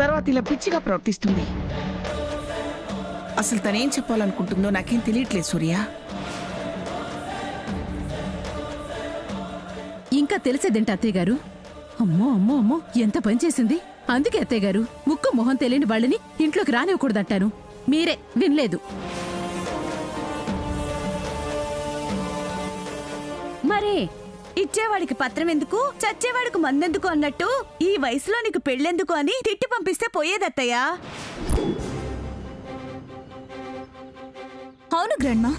తర్వాత ఇలా పిచ్చిగా ప్రవర్తిస్తుంది. అసలు తనేం చెప్పాలనుకుంటుందో నాకేం తెలియట్లేదు సూర్య. ఇంకా తెలిసేదేంటి అత్తయ్య గారు? అమ్మో అమ్మో అమ్మో, ఎంత పని చేసింది. అందుకే అత్తయ్య గారు ముక్కు మొహం తెలియని వాళ్ళని ఇంట్లోకి రానివ్వకూడదంటాను. మీరే వినలేదు. మరే ఇచ్చేవాడికి పత్రం ఎందుకు, చచ్చేవాడికి మందెందుకు అన్నట్టు ఈ వయసులో నీకు పెళ్ళెందుకు అని తిట్టి పంపిస్తే పోయేదత్తయ్యా. అవును గ్రాండ్మా,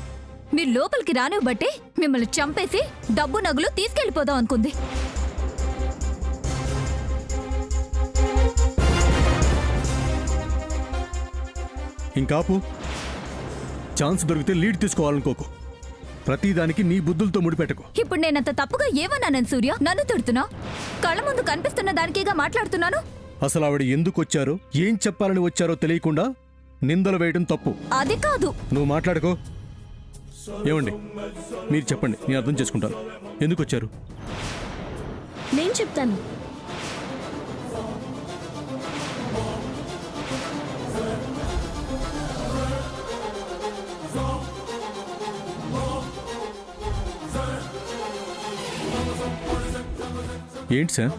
మీరు లోపలికి రానివ్వబట్టే మిమ్మల్ని చంపేసి డబ్బు నగులు తీసుకెళ్లిపోదాం అనుకుంది. ఇంకాపు. ఛాన్స్ దొరికితే లీడ్ తీసుకోవాలనుకోకు. ప్రతిదానికి నీ బుద్ధులతో ముడిపెట్టకు. ఇప్పుడు నేనంత తప్పుగా ఏమన్నానని సూర్య నన్ను తిడుతున్నా? కళ్ళ ముందు కనిపిస్తున్న దానికేగా మాట్లాడుతున్నాను. అసలు ఆవిడ ఎందుకు వచ్చారో, ఏం చెప్పాలని వచ్చారో తెలియకుండా నిందలు వేయడం తప్పు. అది కాదు. నువ్వు మాట్లాడుకో. ఏమండి, మీరు చెప్పండి, నేను అర్థం చేసుకుంటాను. ఎందుకు వచ్చారు? నేను చెప్తాను. ఏంటి సార్?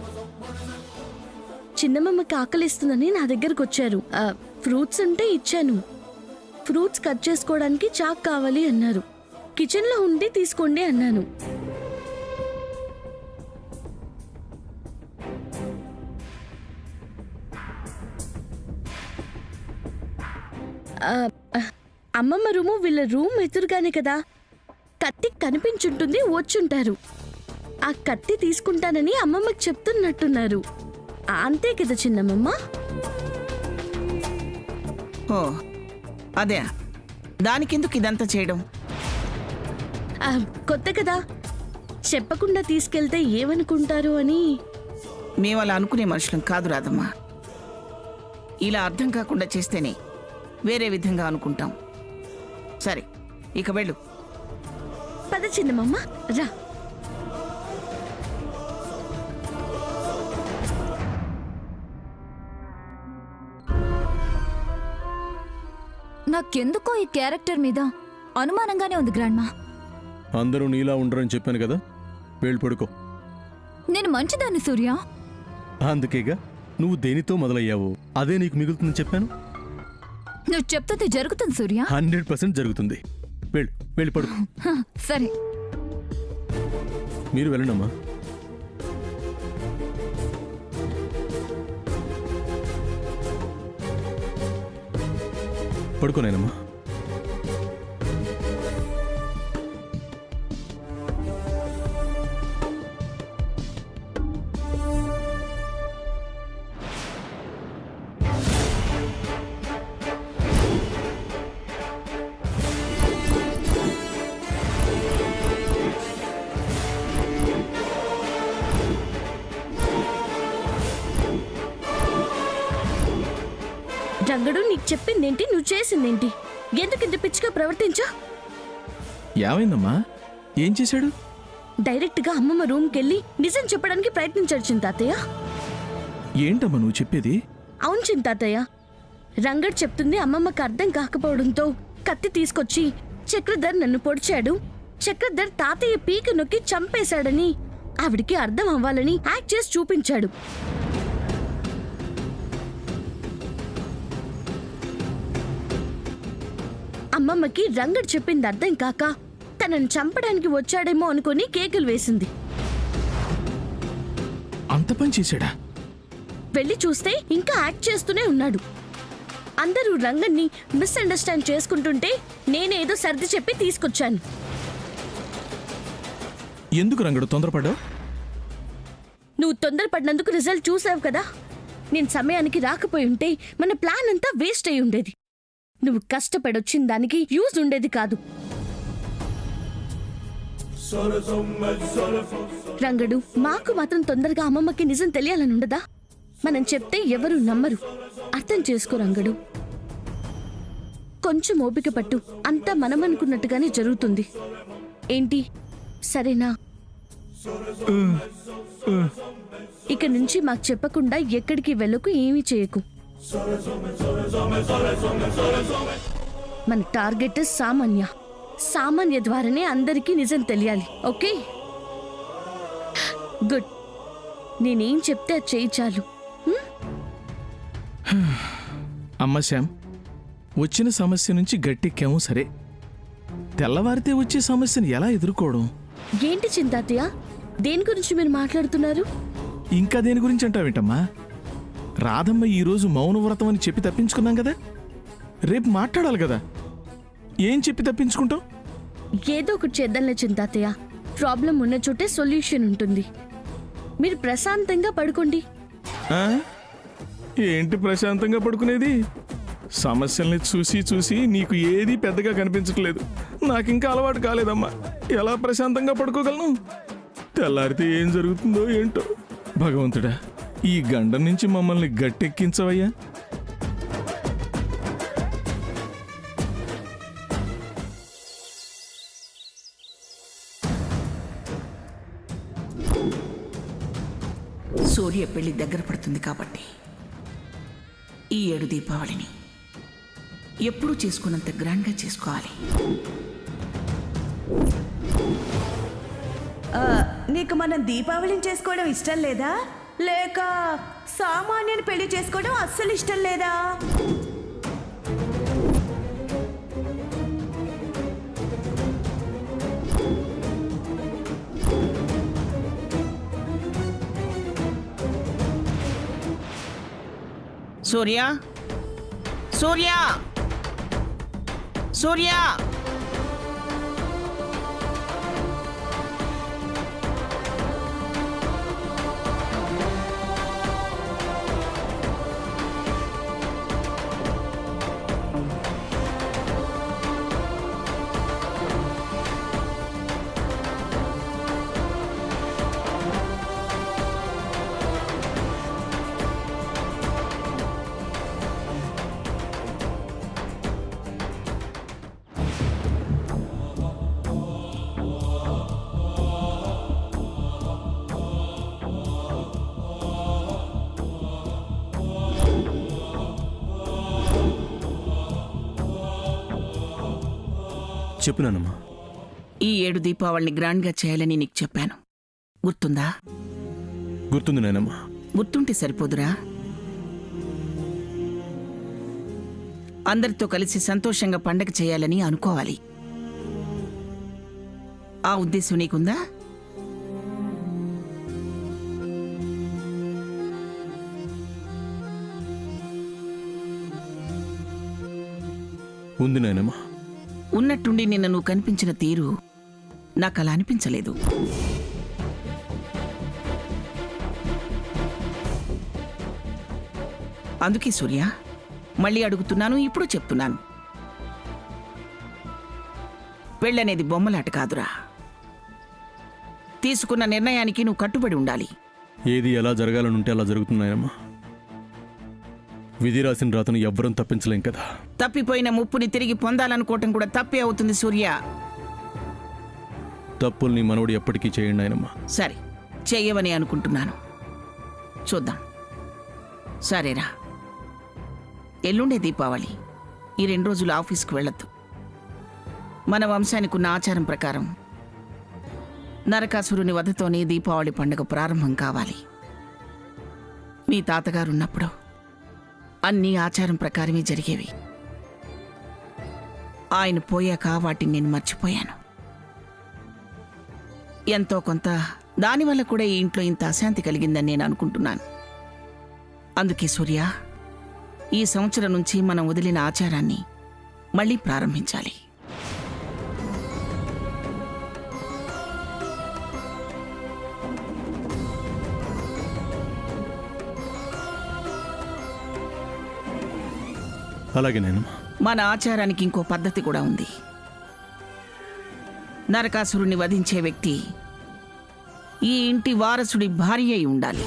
చిన్నమ్మకి ఆకలిస్తుందని నా దగ్గరకు వచ్చారు. ఫ్రూట్స్ అంటే ఇచ్చాను. ఫ్రూట్స్ కట్ చేసుకోవడానికి చాక్ కావాలి అన్నారు. కిచెన్లో ఉండి తీసుకోండి అన్నాను. అమ్మమ్మ రూము వీళ్ళ రూమ్ ఎదురుగానే కదా. కత్తి కనిపించుంటుంది, వచ్చుంటారు. ఆ కత్తి తీసుకుంటానని అమ్మమ్మకి చెప్తున్నట్టున్నారు. అంతే కదా చిన్నమ్మమ్మ? ఓ అదే, దానికెందుకు ఇదంతా చేయడం? కొత్త కదా, చెప్పకుండా తీసుకెళ్తే ఏమనుకుంటారు అని. మేము అలా అనుకునే మనుషులం కాదు రాదమ్మా. ఇలా అర్థం కాకుండా చేస్తేనే వేరే విధంగా అనుకుంటాం. సరే, ఇక వెళ్ళు. పద చిన్నమ్మమ్మ, రా. నాకెందుకో ఈ క్యారెక్టర్ మీద అనుమానంగానే ఉంది గ్రాండ్మా. అందరూ నీలా ఉండరని చెప్పాను కదా. వేళ్ళు పడుకో. నేను మంచిదాన్ని సూర్య. అందుకేగా నువ్వు దేనితో మొదలయ్యావు అదే నీకు మిగులుతుందని చెప్పాను. నువ్వు చెప్తే జరుగుతుంది సూర్య. 100% జరుగుతుంది. వెళ్ళి పడుకో. సరే, మీరు వెళ్ళండమ్మా. పడుకోనేనమ్మా. రంగడు, నీకు చెప్పిందేంటి, నువ్వు చేసిందేంటి? ఎందుకు ఇంత పిచ్చిగా ప్రవర్తించా? ఏమైందమ్మా? ఏం చేశాడు? డైరెక్ట్ గా అమ్మమ్మ రూమ్కి వెళ్ళి నిజం చెప్పడానికి ప్రయత్నించాడు చింతాతయ్య. ఏంటమ్మా నువ్వు చెప్పేది? అవును చింతాతయ్య, రంగడు చెప్తుంది అమ్మమ్మకి అర్థం కాకపోవడంతో కత్తి తీసుకొచ్చి చక్రధర్ నన్ను పొడిచాడు. చక్రధర్ తాతయ్య పీక నొక్కి చంపేశాడని ఆవిడికి అర్థం అవ్వాలని యాక్ట్ చేసి చూపించాడు. అమ్మమ్మకి రంగడు చెప్పింది అర్థం కాక తనని చంపడానికి వచ్చాడేమో అనుకుని కేకులు వేసింది. అంత పని చేశాడా? వెళ్ళి చూస్తే ఇంకా యాక్ట్ చేస్తూనే ఉన్నాడు. అందరూ రంగన్ని మిస్అండర్స్టాండ్ చేసుకుంటుంటే నేనేదో సర్ది చెప్పి తీసుకొచ్చాను. ఎందుకు రంగడు తొందరపడ్డావు? నువ్వు తొందరపడినందుకు రిజల్ట్ చూసావు కదా. నేను సమయానికి రాకపోయి ఉంటే మన ప్లాన్ అంతా వేస్ట్ అయి ఉండేది. నువ్వు కష్టపడొచ్చిన దానికి యూజ్ ఉండేది కాదు. రంగడు, మాకు మాత్రం తొందరగా అమ్మమ్మకి నిజం తెలియాలని ఉండదా? మనం చెప్తే ఎవరు నమ్మరు. అర్థం చేసుకో రంగడు. కొంచెం ఓపిక పట్టు, అంతా మనమనుకున్నట్టుగానే జరుగుతుంది. ఏంటి, సరేనా? ఇక నుంచి మాకు చెప్పకుండా ఎక్కడికి వెళ్ళకు, ఏమీ చేయకు. మన టార్గెట్ సామాన్య. సామాన్య ద్వారానే అందరికీ నిజం తెలియాలి. Okay, good. నేనేం చెప్తే అది చేయి చాలు. అమ్మ శ్యామ్, వచ్చిన సమస్య నుంచి గట్టెక్కాము సరే, తెల్లవారితే వచ్చే సమస్యను ఎలా ఎదుర్కోవడం? ఏంటి చింతాతయ్య, దేని గురించి మీరు మాట్లాడుతున్నారు? ఇంకా దేని గురించి అంటావేంటమ్మా? రాధమ్మ ఈరోజు మౌనవ్రతం అని చెప్పి తప్పించుకున్నాం కదా, రేపు మాట్లాడాలి కదా. ఏం చెప్పి తప్పించుకుంటావు? ఏదో ఒకటి చేద్దాంలే చింతాతయ్య. ప్రాబ్లం ఉన్న చోటే సొల్యూషన్ ఉంటుంది. మీరు ప్రశాంతంగా పడుకోండి. ఆ? ఏంటి ప్రశాంతంగా పడుకునేది? సమస్యల్ని చూసి చూసి నీకు ఏదీ పెద్దగా కనిపించట్లేదు. నాకింకా అలవాటు కాలేదమ్మా. ఎలా ప్రశాంతంగా పడుకోగలను? తెల్లారితే ఏం జరుగుతుందో ఏంటో. భగవంతుడా, ఈ గండం నుంచి మమ్మల్ని గట్టెక్కించవయ్యా. సూర్య పెళ్లి దగ్గర పడుతుంది కాబట్టి ఈ 7 దీపావళిని ఎప్పుడూ చేసుకున్నంత గ్రాండ్గా చేసుకోవాలి. నీకు మనం దీపావళిని చేసుకోవడం ఇష్టం లేదా, లేక సామాన్యుని పెళ్లి చేసుకోవడం అస్సలు ఇష్టం లేదా? సూర్య, సూర్య, సూర్య, చెప్పు నాన్నమ్మా. ఈ 7 దీపావళిని గ్రాండ్గా చేయాలని నీకు చెప్పాను, గుర్తుందా? గుర్తుంది నాయనమ్మా. గుర్తుంటే సరిపోదురా, అందరితో కలిసి సంతోషంగా పండగ చేయాలని అనుకోవాలి. ఆ ఉద్దేశం నీకుందా? ఉంది నాయనమ్మా. ఉన్నట్టుండి నిన్న నువ్వు కనిపించిన తీరు నాకు అలా అనిపించలేదు. అందుకే సూర్య, మళ్ళీ అడుగుతున్నాను, ఇప్పుడు చెప్తున్నాను, పెళ్ళనేది బొమ్మలాట కాదురా. తీసుకున్న నిర్ణయానికి నువ్వు కట్టుబడి ఉండాలి. ఏది ఎలా జరగాలనుంటే అలా జరుగుతున్నాయనమ్మా. విధి రాసిన రాతను ఎవ్వరం తప్పించలేం కదా. తప్పిపోయిన ముప్పుని తిరిగి పొందాలనుకోవటం కూడా తప్పే అవుతుంది సూర్య. తప్పుల్ని మనోడు ఎప్పటికీ చేయండి ఆయనమ్మా. సరే, చెయ్యవని అనుకుంటున్నాను, చూద్దాం. సరేరా, ఎల్లుండే దీపావళి. ఈ 2 రోజులు ఆఫీస్కి వెళ్ళొద్దు. మన వంశానికి ఉన్న ఆచారం ప్రకారం నరకాసురుని వధతోనే దీపావళి పండుగ ప్రారంభం కావాలి. మీ తాతగారున్నప్పుడు అన్నీ ఆచారం ప్రకారమే జరిగేవి. ఆయన పోయాక వాటిని నేను మర్చిపోయాను. ఎంతో కొంత దానివల్ల కూడా ఈ ఇంట్లో ఇంత అశాంతి కలిగిందని నేను అనుకుంటున్నాను. అందుకే సూర్య, ఈ సంవత్సరం నుంచి మనం వదిలిన ఆచారాన్ని మళ్ళీ ప్రారంభించాలి. అలాగే నాయనమ్మా. మన ఆచారానికి ఇంకో పద్ధతి కూడా ఉంది. నరకాసురుణ్ణి వధించే వ్యక్తి ఈ ఇంటి వారసుడి భార్య అయి ఉండాలి.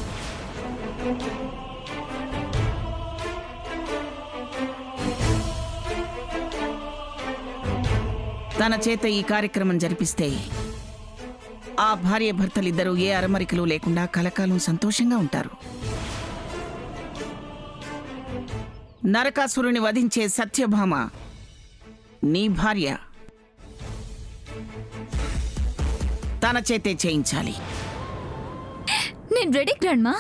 తన చేత ఈ కార్యక్రమం జరిపిస్తే ఆ భార్య భర్తలిద్దరూ ఏ అరమరికలు లేకుండా కలకాలం సంతోషంగా ఉంటారు. నరకాసురుని వధించే సత్యభామ నీ భార్య. తన చేతే చేయించాలి. నేను రెడీ గ్రాండ్మా.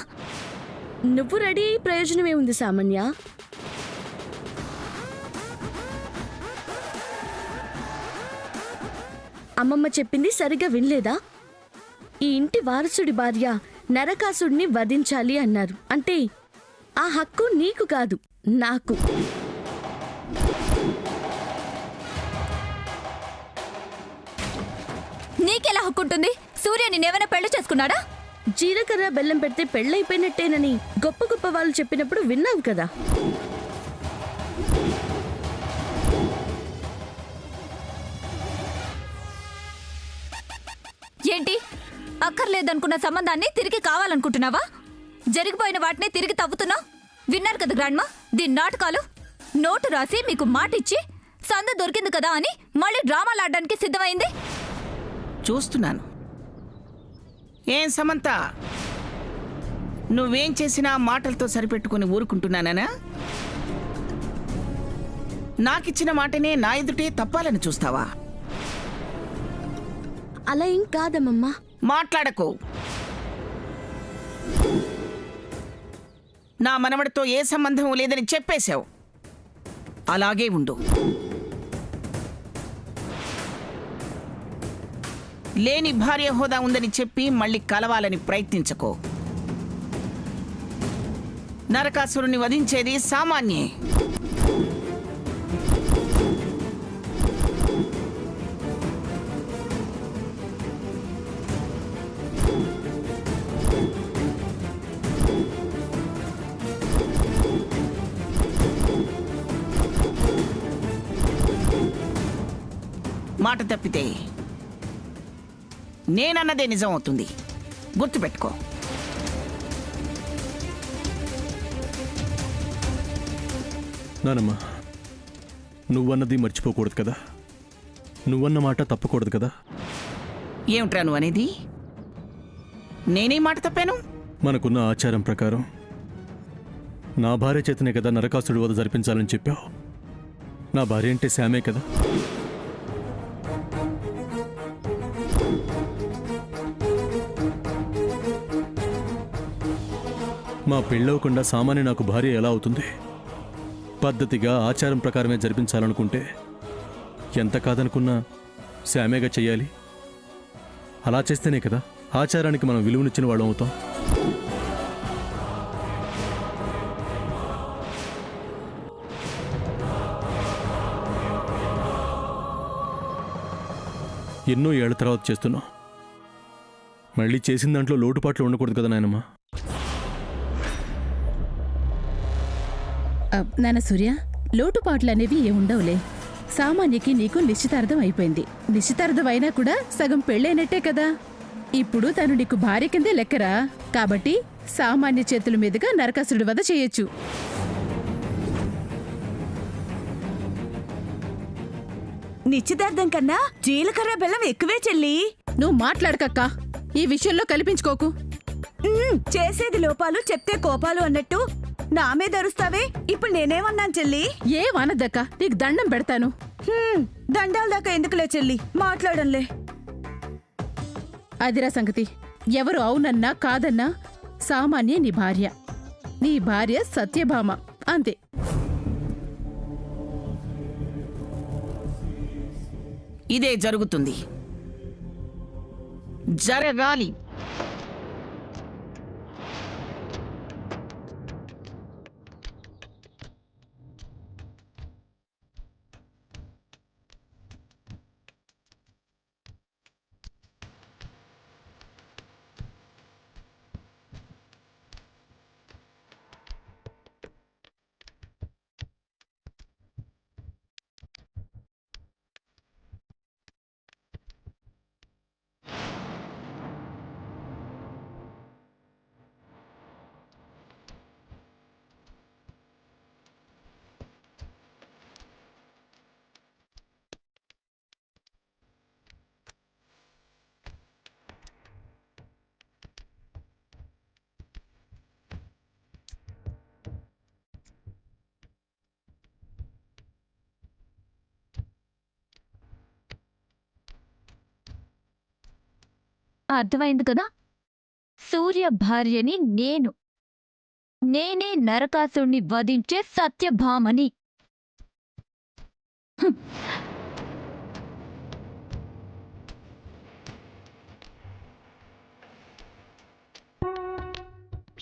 నువ్వు రెడీ అయ్యి ప్రయోజనమేముంది సామాన్య? అమ్మమ్మ చెప్పింది సరిగా వినలేదా? ఈ ఇంటి వారసుడి భార్య నరకాసుడిని వధించాలి అన్నారు. అంటే ఆ హక్కు నీకు కాదు, నాకు. నీకెలా హక్కుంటుంది? సూర్య నిన్నేమైనా పెళ్లి చేసుకున్నాడా? జీలకర్ర బెల్లం పెడితే పెళ్ళైపోయినట్టేనని గొప్ప గొప్ప వాళ్ళు చెప్పినప్పుడు విన్నావు కదా. ఏంటి, అక్కర్లేదనుకున్న సంబంధాన్ని తిరిగి కావాలనుకుంటున్నావా? జరిగిపోయిన వాటిని తిరిగి తవ్వుతున్నా. విన్నారు కదా గ్రాండ్మా, దీని నాటకాలు. నోటు రాసి మీకు మాటిచ్చి సందు దొరికింది కదా అని మళ్ళీ డ్రామాలు ఆడడానికి సిద్ధమైంది. చూస్తున్నాను. ఏం సమంత, నువ్వేం చేసినా మాటలతో సరిపెట్టుకుని ఊరుకుంటున్నానా? నాకిచ్చిన మాటనే నా ఎదుటే తప్పాలని చూస్తావా? అలా ఏం కాదమ్మమ్మా. మాట్లాడకు. నా మనవడితో ఏ సంబంధం లేదని చెప్పేశావు. అలాగే ఉండు. లేని భార్య హోదా ఉందని చెప్పి మళ్ళీ కలవాలని ప్రయత్నించకో. నరకాసురుని వధించేది సామాన్యే. మాట తప్పితే నేనన్నదే నిజం అవుతుంది. గుర్తుపెట్టుకో. నానమ్మ, నువ్వన్నది మర్చిపోకూడదు కదా. నువ్వన్న మాట తప్పకూడదు కదా. ఏమిట్రా నువ్వు అనేది? నేనే మాట తప్పాను? మనకున్న ఆచారం ప్రకారం నా భార్య చేతనే కదా నరకాసుడి వధ జరిపించాలని చెప్పావు. నా భార్య అంటే శ్యామే కదా. మా పెళ్ళవకుండా సామాన్య నాకు భార్య ఎలా అవుతుంది? పద్ధతిగా ఆచారం ప్రకారమే జరిపించాలనుకుంటే ఎంత కాదనుకున్నా శ్యామేగా చెయ్యాలి. అలా చేస్తేనే కదా ఆచారానికి మనం విలువనిచ్చిన వాళ్ళం అవుతాం. ఎన్నో ఏళ్ల తర్వాత చేస్తున్నాం. మళ్ళీ చేసిన దాంట్లో లోటుపాట్లు ఉండకూడదు కదా నాయనమ్మా. నాన్న సూర్య, లోటుపాట్లనేవి ఏముండవులే. సామాన్యకి నీకు నిశ్చితార్థం అయిపోయింది. నిశ్చితార్థం అయినా కూడా సగం పెళ్ళైనట్టే కదా. ఇప్పుడు తను నీకు భార్య కిందే లెక్కరా. కాబట్టి సామాన్య చేతుల మీదుగా నరకాసురుడి వధ చేయొచ్చు. నిశ్చితార్థం కన్నా జీలకర్ర బెల్లం ఎక్కువే చెల్లి. నువ్వు మాట్లాడకక్కా. ఈ విషయంలో కల్పించుకోకు. చేసేది లోపాలు చెప్తే కోపాలు అన్నట్టు నా మీద అరుస్తావే. ఇప్పుడు నేనేమన్నాను చెల్లి? ఏమనద్దక్క, నీకు దండం పెడతాను. దండాల దాకా ఎందుకులే చెల్లి, మాట్లాడంలే. అదిరా సంగతి. ఎవరు అవునన్నా కాదన్నా సామాన్య నీ భార్య. నీ భార్య సత్యభామ, అంతే. ఇదే జరుగుతుంది. జరగాలి. అర్థమైంది కదా? సూర్య భార్యని నేనే నరకాసుడిని వధించే సత్యభామని.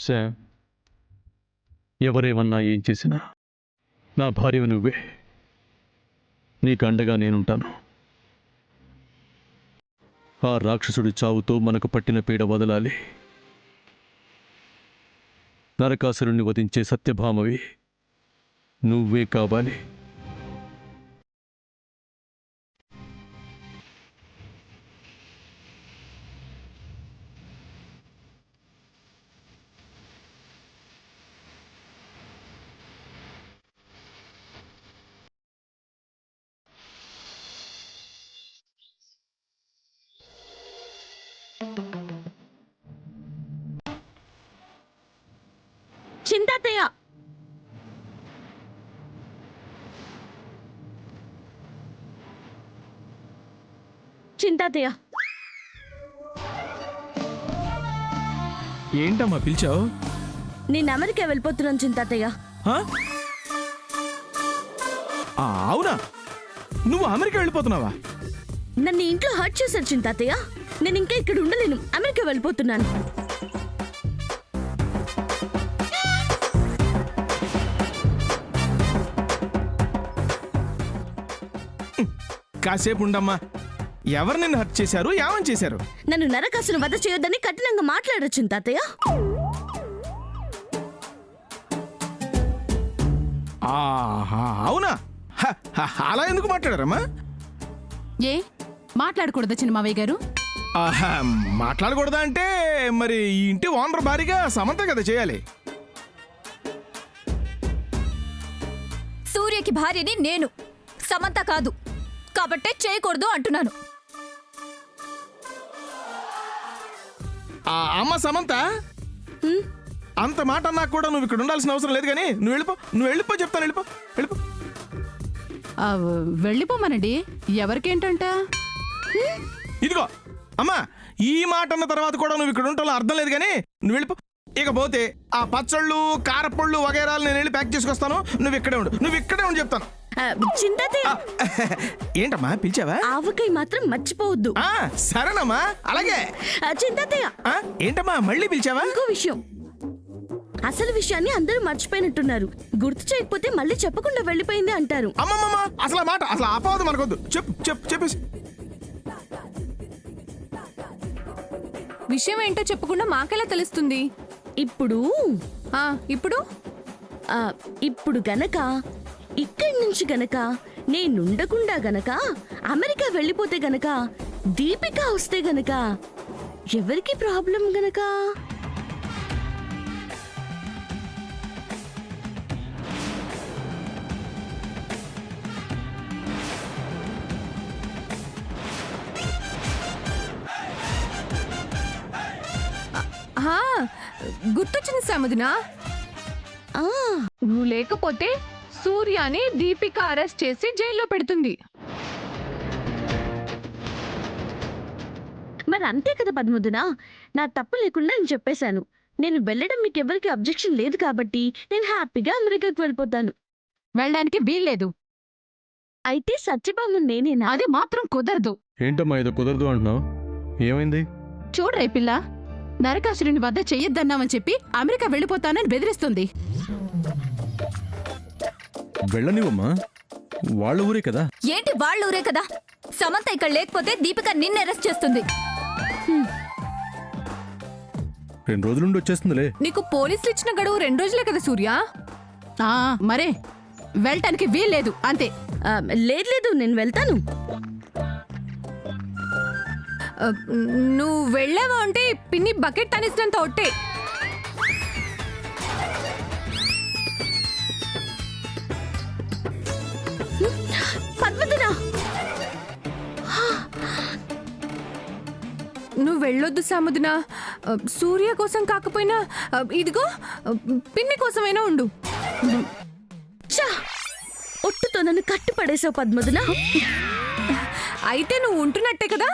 శామ్, ఎవరేమన్నా ఏం చేసినా నా భార్యవి నువ్వే. నీకు అండగా నేనుంటాను. ఆ రాక్షసుడి చావుతో మనకు పట్టిన పీడ వదలాలి. నరకాసురుణ్ణి వధించే సత్యభామవి నువ్వే కావాలి. చింతాతయ్య, చింతాతయ్య, ఏంటమ్మా పిలిచావు? నేను అమెరికా వెళ్ళిపోతున్నాను చింతాతయ్య. అవునా? నువ్వు అమెరికా వెళ్ళిపోతున్నావా? నన్ను ఇంట్లో హర్ట్ చేశారు చింతాతయ్య. నేను ఇంకా ఇక్కడ ఉండలేను, అమెరికా వెళ్ళిపోతున్నాను. కాసేపు ఉండమ్మా. ఎవరు నిన్ను హత్య చేశారు? ఏమని చేశారు? నన్ను నరకాసును వధ చేయొద్దని కఠినంగా మాట్లాడరు చింతాతయ్య. అవునా? అలా ఎందుకు మాట్లాడారమ్మా? ఏ మాట్లాడకూడదా చిన్న మావయ్య గారు? మాట్లాడకూడదా అంటే మరి ఈ ఇంటి ఓనర్ భారీగా సమంత కదా చేయాలి. సూర్యకి భార్యని నేను, సమంత కాదు. కాబట్టే చేయకూడదు అంటున్నాను. అమ్మ సమంత, అంత మాట అన్నా కూడా నువ్వు ఇక్కడ ఉండాల్సిన అవసరం లేదు. కానీ నువ్వు వెళ్ళిపో చెప్తాను. వెళ్ళిపో. వెళ్ళిపోమనండి. ఎవరికేంటంట? ఇదిగో అమ్మా, ఈ మాట అన్న తర్వాత కూడా నువ్వు ఇక్కడ ఉంటాలో అర్థం లేదు. కానీ నువ్వు వెళ్ళిపో. ఇకపోతే ఆ పచ్చళ్ళు, కారపళ్ళు వగైరాలు నేను వెళ్ళి ప్యాక్ చేసుకొస్తాను. నువ్వు ఇక్కడే ఉండు చెప్తాను. చింతాతయ్య, ఏంటమ్మా పిలిచావా? ఆవకాయ మాత్రం మర్చిపోవద్దు. సరేనమ్మా, అలాగే. చింతాతయ్య, ఏంటమ్మా మళ్ళీ పిలిచావా? ఇంకో విషయం, అసలు విషయాన్ని అందరూ మర్చిపోయినట్టున్నారు. గుర్తు చేయకపోతే మళ్ళీ చెప్పకుండా వెళ్ళిపోయింది అంటారు. అమ్మమ్మ, అసలు మాట అసలు ఆపవద్దు, మనకొద్దు. చెప్పేసి. విషయం ఏంటో చెప్పకుండా మాకెలా తెలుస్తుంది? ఇప్పుడు ఇప్పుడు గనక ఇక్కడి నుంచి గనక నేనుండకుండా గనక అమెరికా వెళ్ళిపోతే గనక దీపిక వస్తే గనక ఎవరికి ప్రాబ్లం గనక? గుర్తొచ్చింది సముద్న. నువ్వు లేకపోతే సూర్యాని దీపిక అరెస్ట్ చేసి జైల్లో పెడుతుంది. మరి అంతే కదా పద్మదున, నా తప్పు లేకుండా నేను చెప్పేశాను. నేను వెళ్ళడం మీకు ఎవరికి అబ్జెక్షన్ లేదు కాబట్టి నేను హ్యాపీగా అమెరికాకి వెళ్ళిపోతాను. వెళ్ళడానికి వీల్లేదు. అయితే సత్యభామ నేనేనా? అది మాత్రం కుదరదు. ఏంటమ్మా ఇది కుదరదు అంటున్నావు? ఏమైంది? చూడరే పిల్ల, నరకాసురుని వద్ద చెయ్యొద్దన్నామని చెప్పి అమెరికా వెళ్ళిపోతానని బెదిరిస్తుంది. వెళ్ళనివమ్మా, వాళ్ళ ఊరే కదా. ఏంటి వాళ్ళ ఊరే కదా? సమంత ఇక్కడ లేకపోతే దీపిక నిన్ను అరెస్ట్ చేస్తుంది. 2 రోజుల నుండి వచ్చేస్తుందిలే. నీకు పోలీసులు ఇచ్చిన గడువు 2 రోజులే కదా సూర్య. మరే వెళ్ళటానికి వీల్లేదు అంతే. లేదు, నేను వెళ్తాను. నువ్వు వెళ్ళావు అంటే పిన్ని బకెట్ తనిసినంత ఒట్టే. పద్మదున, నువ్వు వెళ్ళొద్దు సముద్న. సూర్య కోసం కాకపోయినా ఇదిగో పిన్ని కోసమైనా ఉండు. ఒట్టుతో నన్ను కట్టుపడేసావు పద్మదున. అయితే నువ్వు ఉంటున్నట్టే కదా.